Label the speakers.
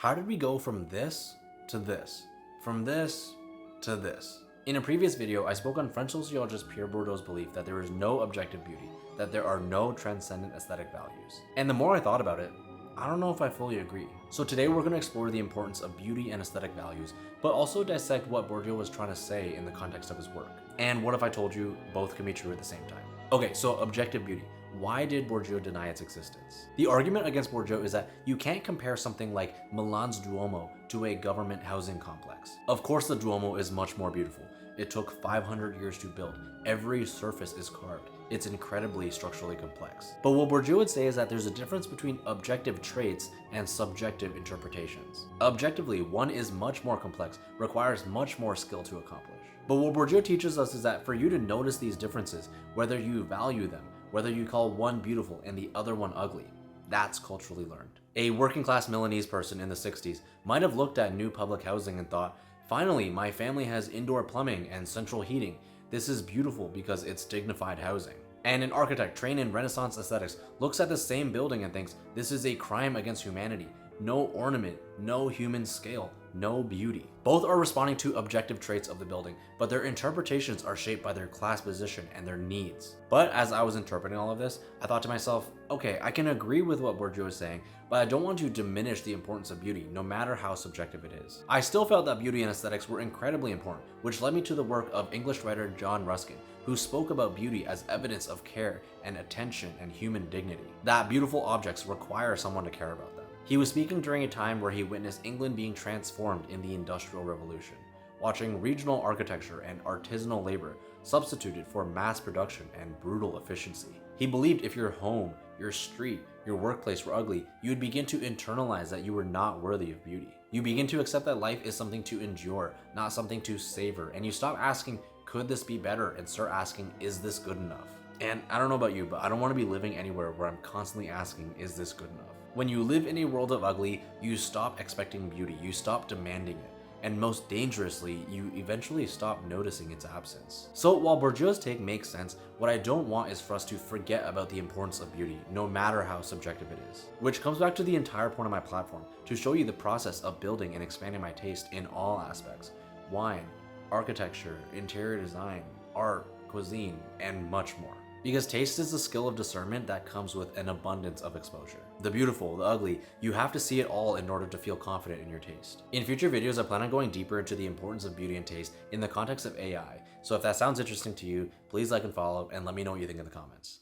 Speaker 1: How did we go from this to this? From this to this? In a previous video, I spoke on French sociologist Pierre Bourdieu's belief that there is no objective beauty, that there are no transcendent aesthetic values. And the more I thought about it, I don't know if I fully agree. So today we're going to explore the importance of beauty and aesthetic values, but also dissect what Bourdieu was trying to say in the context of his work. And what if I told you both can be true at the same time? Okay, so objective beauty. Why did Bourdieu deny its existence? The argument against Bourdieu is that you can't compare something like Milan's Duomo to a government housing complex. Of course the Duomo is much more beautiful. It took 500 years to build. Every surface is carved. It's incredibly structurally complex. But what Bourdieu would say is that there's a difference between objective traits and subjective interpretations. Objectively, one is much more complex, requires much more skill to accomplish. But what Bourdieu teaches us is that for you to notice these differences, whether you value them, whether you call one beautiful and the other one ugly, that's culturally learned. A working class Milanese person in the 60s might have looked at new public housing and thought, finally, my family has indoor plumbing and central heating. This is beautiful because it's dignified housing. And an architect trained in Renaissance aesthetics looks at the same building and thinks, this is a crime against humanity. No ornament, no human scale, no beauty. Both are responding to objective traits of the building, but their interpretations are shaped by their class position and their needs. But as I was interpreting all of this, I thought to myself, okay, I can agree with what Bourdieu is saying, but I don't want to diminish the importance of beauty, no matter how subjective it is. I still felt that beauty and aesthetics were incredibly important, which led me to the work of English writer John Ruskin, who spoke about beauty as evidence of care and attention and human dignity. That beautiful objects require someone to care about them. He was speaking during a time where he witnessed England being transformed in the Industrial Revolution, watching regional architecture and artisanal labor substituted for mass production and brutal efficiency. He believed if your home, your street, your workplace were ugly, you would begin to internalize that you were not worthy of beauty. You begin to accept that life is something to endure, not something to savor, and you stop asking, could this be better, and start asking, is this good enough? And I don't know about you, but I don't want to be living anywhere where I'm constantly asking, is this good enough? When you live in a world of ugly, you stop expecting beauty, you stop demanding it, and most dangerously, you eventually stop noticing its absence. So while Bourdieu's take makes sense, what I don't want is for us to forget about the importance of beauty, no matter how subjective it is. Which comes back to the entire point of my platform, to show you the process of building and expanding my taste in all aspects: wine, architecture, interior design, art, cuisine, and much more. Because taste is the skill of discernment that comes with an abundance of exposure. The beautiful, the ugly, you have to see it all in order to feel confident in your taste. In future videos, I plan on going deeper into the importance of beauty and taste in the context of AI. So if that sounds interesting to you, please like and follow, and let me know what you think in the comments.